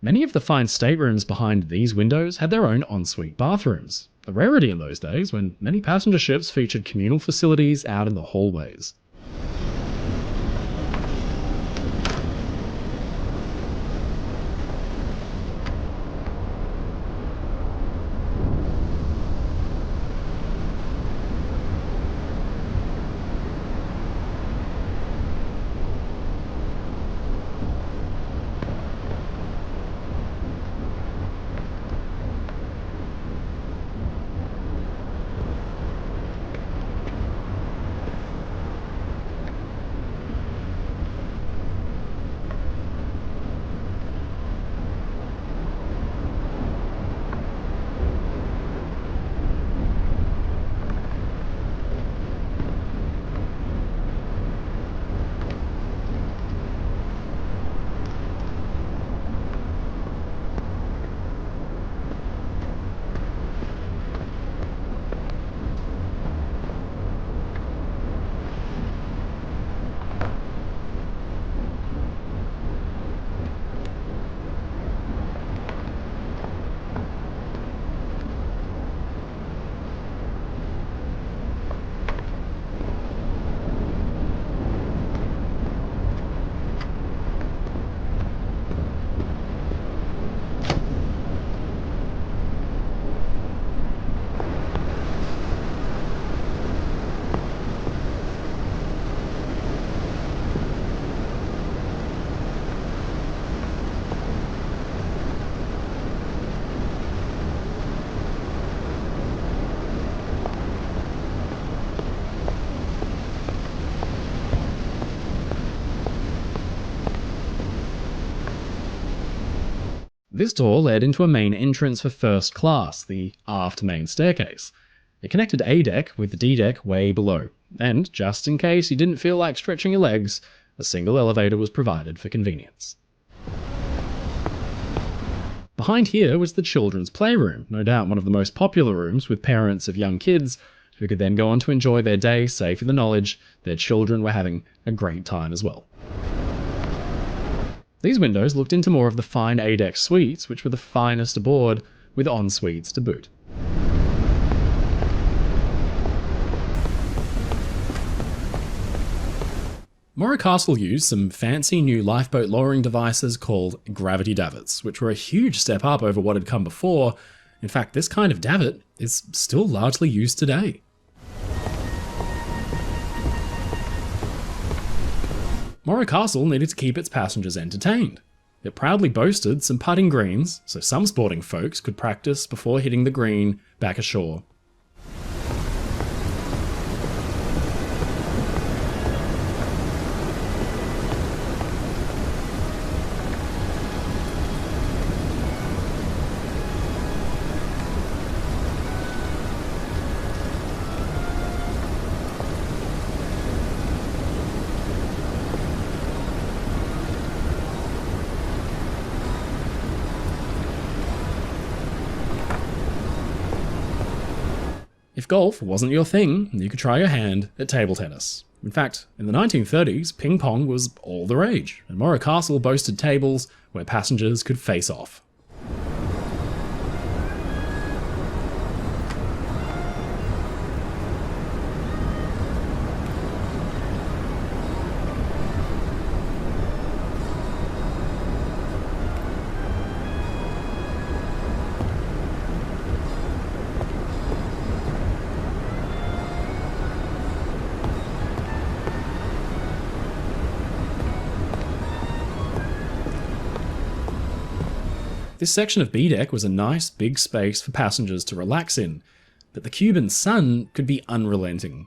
Many of the fine staterooms behind these windows had their own ensuite bathrooms, a rarity in those days when many passenger ships featured communal facilities out in the hallways. This door led into a main entrance for first class, the aft main staircase. It connected A deck with the D deck way below, and just in case you didn't feel like stretching your legs, a single elevator was provided for convenience. Behind here was the children's playroom, no doubt one of the most popular rooms with parents of young kids who could then go on to enjoy their day safe in the knowledge their children were having a great time as well. These windows looked into more of the fine A-deck suites, which were the finest aboard, with en-suites to boot. Morro Castle used some fancy new lifeboat lowering devices called gravity davits, which were a huge step up over what had come before. In fact, this kind of davit is still largely used today. Morro Castle needed to keep its passengers entertained. It proudly boasted some putting greens, so some sporting folks could practice before hitting the green back ashore. If golf wasn't your thing, you could try your hand at table tennis. In fact, in the 1930s, ping pong was all the rage, and Morro Castle boasted tables where passengers could face off. This section of B-deck was a nice big space for passengers to relax in, but the Cuban sun could be unrelenting.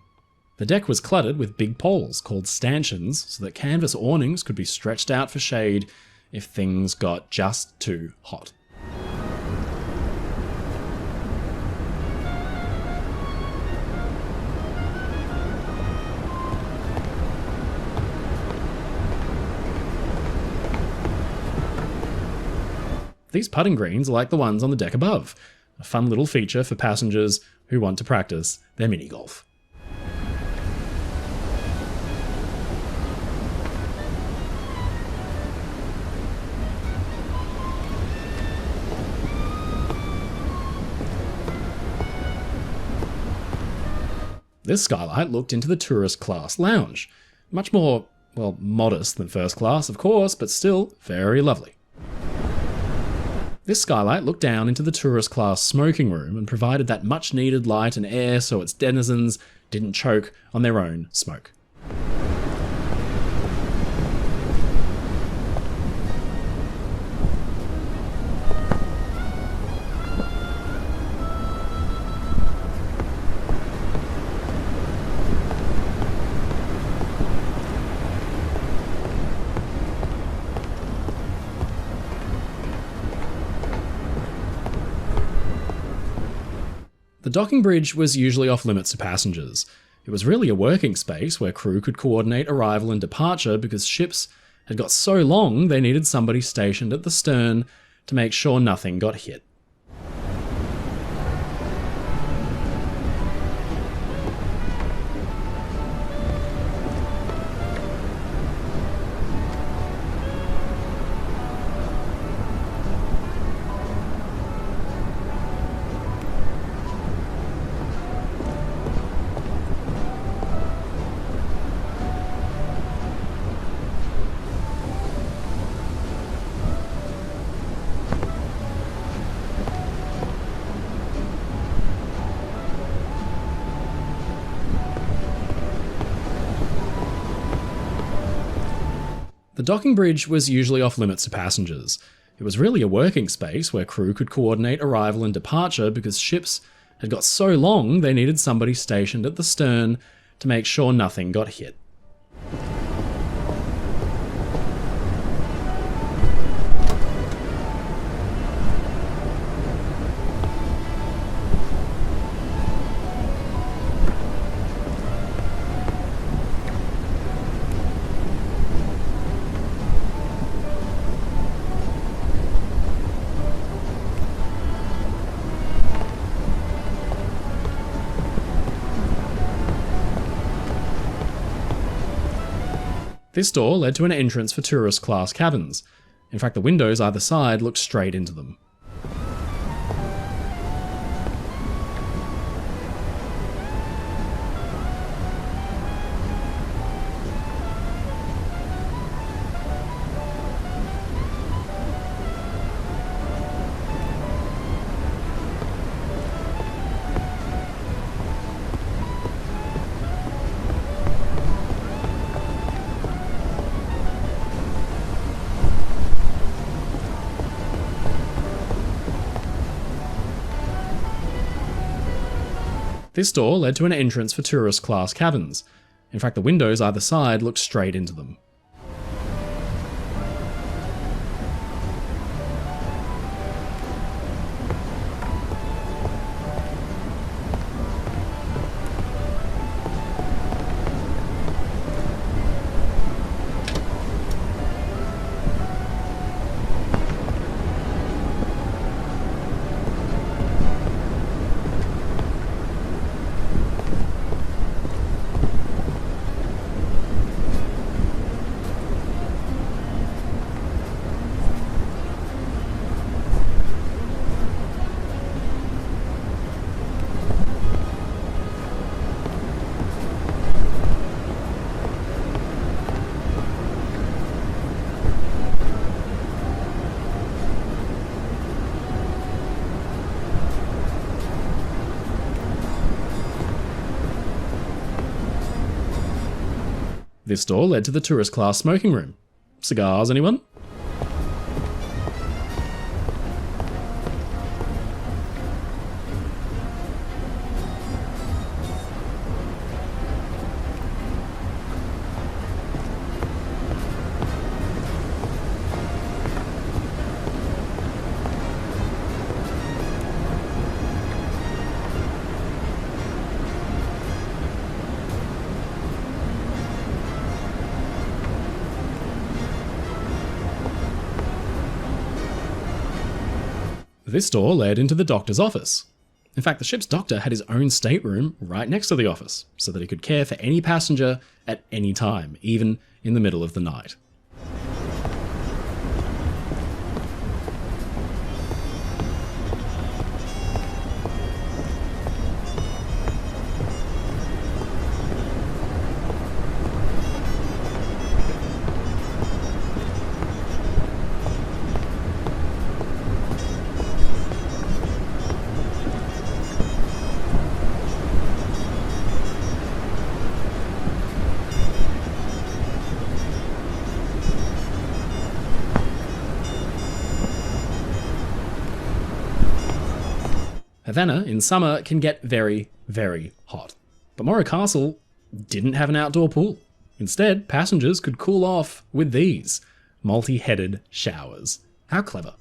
The deck was cluttered with big poles called stanchions so that canvas awnings could be stretched out for shade if things got just too hot. These putting greens are like the ones on the deck above, a fun little feature for passengers who want to practice their mini golf. This skylight looked into the tourist class lounge. Much more, well, modest than first class, of course, but still very lovely. This skylight looked down into the tourist class smoking room and provided that much needed light and air so its denizens didn't choke on their own smoke. The docking bridge was usually off limits to passengers. It was really a working space where crew could coordinate arrival and departure because ships had got so long they needed somebody stationed at the stern to make sure nothing got hit. The docking bridge was usually off limits to passengers. It was really a working space where crew could coordinate arrival and departure because ships had got so long they needed somebody stationed at the stern to make sure nothing got hit. This door led to an entrance for tourist class cabins. In fact, the windows either side looked straight into them. This door led to an entrance for tourist class cabins. In fact, the windows either side looked straight into them. This door led to the tourist class smoking room. Cigars, anyone? This door led into the doctor's office. In fact, the ship's doctor had his own stateroom right next to the office, so that he could care for any passenger at any time, even in the middle of the night. Ravenna in summer can get very, very hot. But Morro Castle didn't have an outdoor pool. Instead, passengers could cool off with these multi-headed showers. How clever.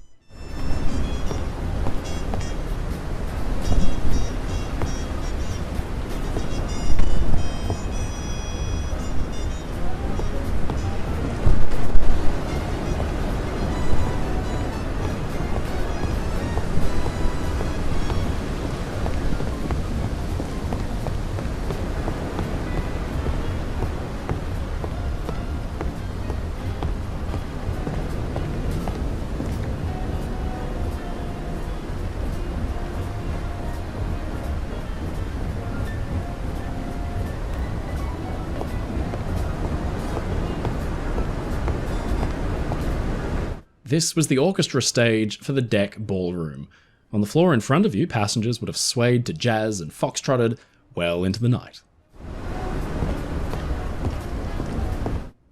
This was the orchestra stage for the deck ballroom. On the floor in front of you, passengers would have swayed to jazz and foxtrotted well into the night.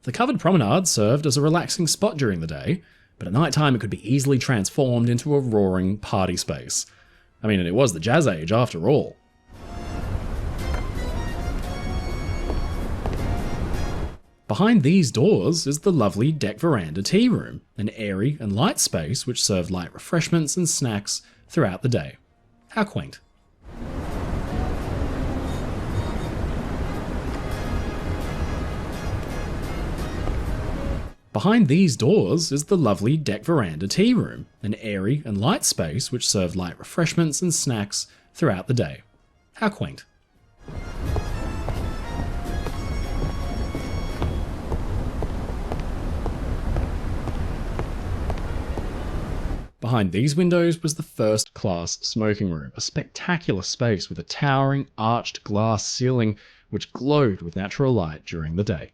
The covered promenade served as a relaxing spot during the day, but at night time it could be easily transformed into a roaring party space. I mean, it was the Jazz Age after all. Behind these doors is the lovely deck veranda tea room, an airy and light space which served light refreshments and snacks throughout the day. How quaint. Behind these doors is the lovely deck veranda tea room, an airy and light space which served light refreshments and snacks throughout the day. How quaint. Behind these windows was the first-class smoking room, a spectacular space with a towering, arched glass ceiling which glowed with natural light during the day.